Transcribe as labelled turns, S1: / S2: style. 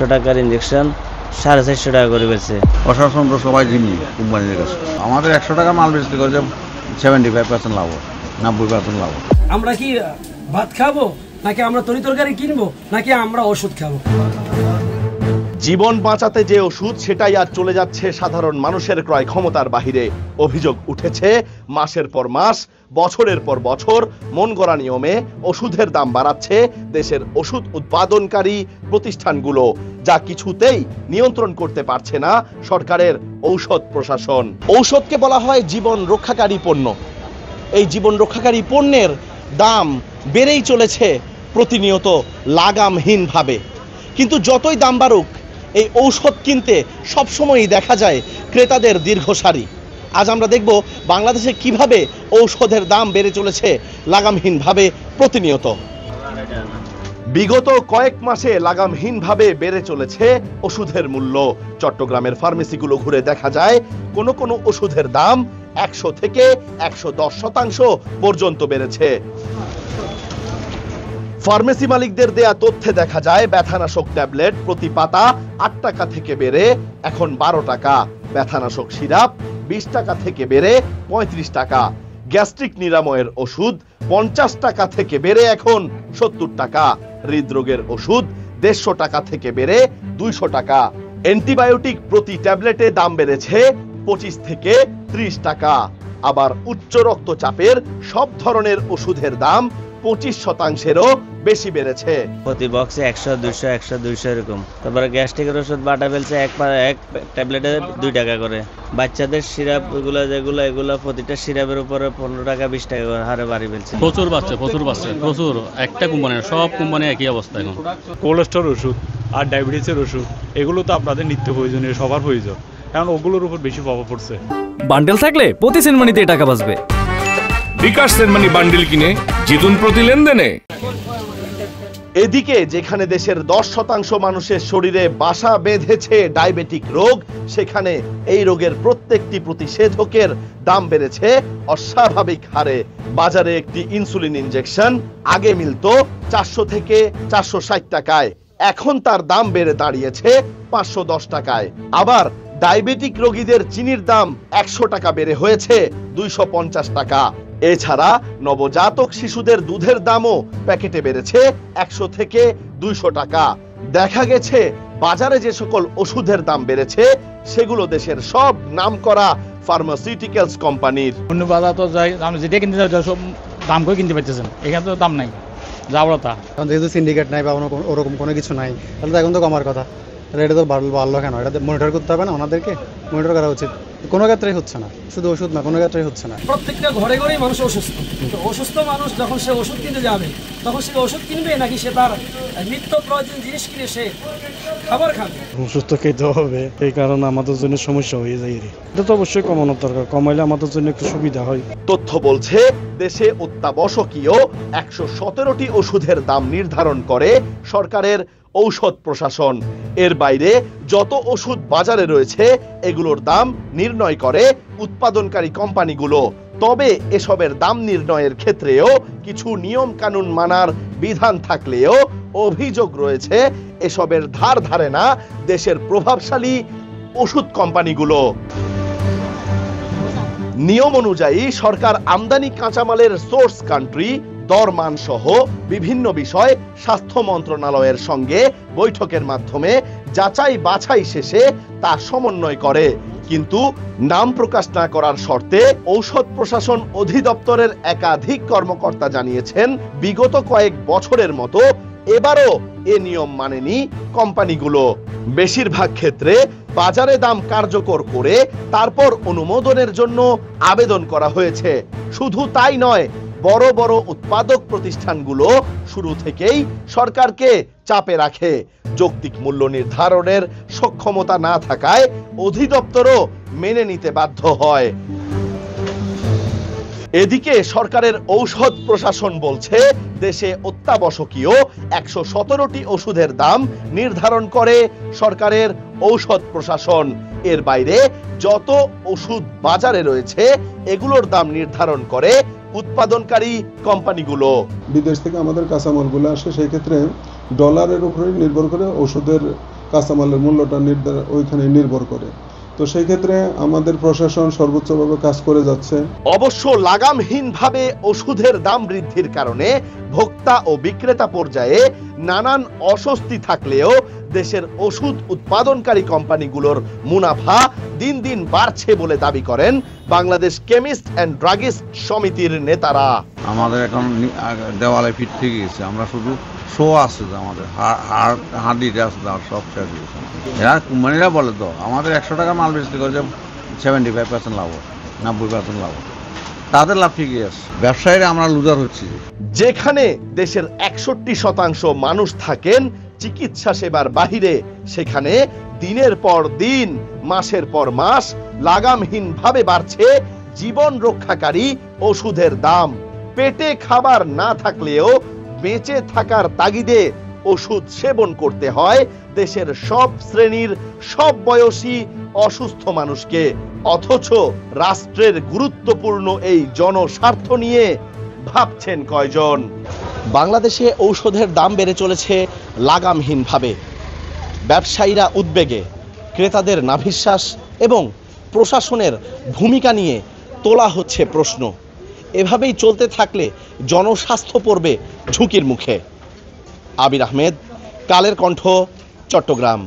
S1: 500 টাকার ইনজেকশন 450 টাকা করে বেচে।
S2: প্রশাসন তো সবাই জিম্মি কোম্পানির কাছে। আমাদের 100 টাকা মাল বেচতে করে 75% লাভ, 90% লাভ।
S3: আমরা কি ভাত খাবো, নাকি আমরা তরিতরকারি কিনবো, নাকি আমরা ওষুধ খাবো?
S4: জীবন বাঁচাতে যে ওষুধ সেটাই আজ চলে যাচ্ছে সাধারণ মানুষের ক্রয় ক্ষমতার বাহিরে। অভিযোগ উঠেছে মাসের পর মাস, বছরের পর বছর মন গড়া নিয়মে ওষুধের দাম বাড়াচ্ছে দেশের ওষুধ উৎপাদনকারী প্রতিষ্ঠানগুলো, যা কিছুতেই নিয়ন্ত্রণ করতে পারছে না সরকারের ঔষধ প্রশাসন। ঔষধকে বলা হয় জীবন রক্ষাকারী পণ্য। এই জীবন রক্ষাকারী পণ্যের দাম বেড়েই চলেছে প্রতিনিয়ত লাগামহীনভাবে। কিন্তু যতই দাম বাড়ুক, এই ঔষধ কিনতে সবসময়ই দেখা যায় ক্রেতাদের দীর্ঘ সারি। আজ আমরা দেখব বাংলাদেশে কিভাবে ঔষধের দাম বেড়ে চলেছে লাগামহীনভাবে প্রতিনিয়ত। বিগত কয়েক মাসে লাগামহীনভাবে বেড়ে চলেছে ওষুধের মূল্য। চট্টগ্রামের ফার্মেসিগুলো ঘুরে দেখা যায় কোনো কোনো ওষুধের দাম 100 থেকে 110% পর্যন্ত বেড়েছে। ফার্মেসি মালিকদের দেয়া তথ্যে দেখা যায় ব্যথানাশক ট্যাবলেট প্রতি পাতা 8 টাকা থেকে বেড়ে এখন 12 টাকা, ব্যথানাশক সিরাপ 20 টাকা থেকে বেড়ে 35 টাকা, গ্যাস্ট্রিক নিরাময়ের ওষুধ 50 টাকা থেকে বেড়ে এখন 70 টাকা, হৃদরোগের ওষুধ 150 টাকা থেকে বেড়ে 200 টাকা, অ্যান্টিবায়োটিক প্রতি ট্যাবলেটে দাম বেড়েছে 25 থেকে 30 টাকা। আবার উচ্চ রক্তচাপের সব ধরনের ওষুধের দাম 25%-এরও বেশি বেড়েছে।
S1: প্রতি বক্সে 100, 200, 100, 200 এরকম। তারপরে গ্যাস্ট্রিকের ওষুধ বাটা ফেলছে এক ট্যাবলেটে 2 টাকা করে। বাচ্চাদের সিরাপ এগুলো প্রতিটা সিরাপের উপরে 15 টাকা 20 টাকা করে হারে বাড়ি ফেলছে।
S5: প্রচুর একটা কোম্পানির, সব কোম্পানি একই অবস্থা। এখন
S6: কোলেস্ট্রল ওষুধ আর ডায়াবেটিসের ওষুধ এগুলো তো আপনাদের নিত্য প্রয়োজনীয়, সবার প্রয়োজন, কারণ ওগুলোর উপর বেশি প্রভাব পড়ছে।
S7: বান্ডেল থাকলে প্রতি সেনমানিতে টাকা বাঁচবে।
S8: বিকাশ সেনমানি বান্ডেল কিনে জিতুন প্রতি লেনদেনে।
S4: এদিকে যেখানে দেশের 10% মানুষের শরীরে বাসা বেঁধেছে ডায়াবেটিক রোগ, সেখানে এই রোগের প্রত্যেকটি প্রতিষেধকের দাম বেড়েছে অস্বাভাবিক হারে। বাজারে একটি ইনসুলিন ইনজেকশন আগে মিলতো 400 থেকে 460 টাকায়, এখন তার দাম বেড়ে দাঁড়িয়েছে 510 টাকায়। আবার ডায়াবেটিক রোগীদের চিনির দাম 100 টাকা বেড়ে হয়েছে 250 টাকা। এছাড়া নবজাতক শিশুদের দুধের দামও প্যাকেটে বেড়েছে 100 থেকে 200 টাকা। দেখা গেছে বাজারে যে সকল ওষুধের দাম বেড়েছে সেগুলো দেশের সব নামকরা ফার্মাসিউটিক্যালস কোম্পানির।
S5: অন্য বাজার তো যাই, আমি যেটা কিনতে যাই সব দাম করে কিনতে পারতেছেন, এখানে তো দাম নাই যাবড়তা।
S9: কারণ যেহেতু সিন্ডিকেট নাই বা ওরকম কোনো কিছু নাই, তাহলে তো এখন তো কমার কথা। এটা তো বাড়লো কেন? এটা মনিটর করতে হবে না? ওনাদেরকে মনিটর করা উচিত। কোনো ক্ষেত্রেই হচ্ছে না, শুধু ওষুধ না, কোনো ক্ষেত্রেই হচ্ছে না।
S3: প্রত্যেকটা ঘরে ঘরেই মানুষ অসুস্থ। অসুস্থ মানুষ যখন সে ওষুধ কিনতে যাবে, তখন সে ওষুধ কিনবে নাকি সে তার নিত্য প্রয়োজন জিনিস কিনে সে খাবার খাবে?
S10: ওষুধ তো খেতে হবে, এই কারণে আমাদের জন্য সমস্যা হয়ে যায়। এটা তো অবশ্যই কমানোর দরকার, কমাইলে আমাদের জন্য একটু সুবিধা হয়।
S4: তথ্য বলছে দেশে অত্যাবশ্যকীয় 117টি ওষুধের দাম নির্ধারণ করে সরকারের ঔষধ প্রশাসন। এর বাইরে যত ওষুধ বাজারে রয়েছে এগুলোর দাম নির্ণয় করে উৎপাদনকারী কোম্পানিগুলো। তবে এসবের দাম নির্ণয়ের ক্ষেত্রেও কিছু নিয়ম কানুন মানার বিধান থাকলেও অভিযোগ রয়েছে এসবের ধার ধারে না দেশের প্রভাবশালী ওষুধ কোম্পানিগুলো। নিয়ম অনুযায়ী সরকার আমদানি কাঁচামালের সোর্স কান্ট্রি, দরমান সহ বিভিন্ন বিষয় স্বাস্থ্য মন্ত্রণালয়ের সঙ্গে বৈঠকের মাধ্যমে যাচাই বাছাই শেষে তা সমন্বয় করে। কিন্তু নাম প্রকাশ না করার শর্তে ঔষধ প্রশাসন অধিদপ্তরের একাধিক কর্মকর্তা জানিয়েছেন বিগত কয়েক বছরের মতো এবারও এ নিয়ম মানেনি কোম্পানিগুলো। বেশিরভাগ ক্ষেত্রে বাজারে দাম কার্যকর করে তারপর অনুমোদনের জন্য আবেদন করা হয়েছে। শুধু তাই নয়, বড় বড় উৎপাদক প্রতিষ্ঠানগুলো শুরু থেকেই সরকারকে চাপে রাখে। যৌক্তিক মূল্য নির্ধারণের সক্ষমতা না থাকায় অধিদপ্তরও মেনে নিতে বাধ্য হয়। এদিকে সরকারের ঔষধ প্রশাসন বলছে দেশে অত্যাবশ্যকীয় 117টি ওষুধের দাম নির্ধারণ করে সরকারের ঔষধ প্রশাসন। এর বাইরে যত ওষুধ বাজারে রয়েছে এগুলোর দাম নির্ধারণ করে উৎপাদনকারী কোম্পানিগুলো।
S11: বিদেশ থেকে আমাদের কাঁচামালগুলো আসে, সেই ক্ষেত্রে ডলারের উপরে নির্ভর করে ওষুধের কাঁচামালের মূল্যটা ওইখানে নির্ভর করে। তো সেই ক্ষেত্রে আমাদের প্রশাসন সর্বোচ্চভাবে কাজ করে যাচ্ছে।
S4: অবশ্য লাগামহীনভাবে ওষুধের দাম বৃদ্ধির কারণে ভোক্তা ও বিক্রেতা পর্যায়ে নানান অস্বস্তি থাকলেও দেশের ওষুধ উৎপাদনকারী কোম্পানিগুলোর মুনাফা দিন দিন বাড়ছে বলে দাবি করেন বাংলাদেশ কেমিস্ট অ্যান্ড ড্রাগিস্ট সমিতির নেতারা।
S2: আমাদের এখন দেওয়ালে ফিট থেকে গেছে, আমরা শুধু শো আছে আমাদের হাঁড়িটা আছে সব শেষ হয়েছে। এরা কোম্পানিরা বলে তো আমাদের 100 টাকা মাল বেচতে করে 75% লাভ, 90% লাভ, তাদের লাভ ঠিকই আছে। ব্যবসায়ীরা আমরা লুজার হচ্ছি।
S4: যেখানে দেশের 61% মানুষ থাকেন চিকিৎসা সেবার বাহিরে, সেখানে দিনের পর দিন মাসের পর মাস লাগামহীনভাবে বাড়ছে জীবন রক্ষাকারী ওষুধের দাম। পেটে খাবার না থাকলেও বেঁচে থাকার তাগিদে ওষুধ সেবন করতে হয় দেশের সব শ্রেণীর সব বয়সী অসুস্থ মানুষকে। অথচ রাষ্ট্রের গুরুত্বপূর্ণ এই জনস্বার্থ নিয়ে ভাবছেন কয়জন? বাংলাদেশে ঔষধের দাম বেড়ে চলেছে লাগামহীনভাবে। ব্যবসায়ীরা উদ্বেগে, ক্রেতাদের নাভিশ্বাস এবং প্রশাসনের ভূমিকা নিয়ে তোলা হচ্ছে প্রশ্ন। এভাবেই চলতে থাকলে জনস্বাস্থ্য পড়বে ঝুঁকির মুখে। আবির আহমেদ, কালের কণ্ঠ, চট্টগ্রাম।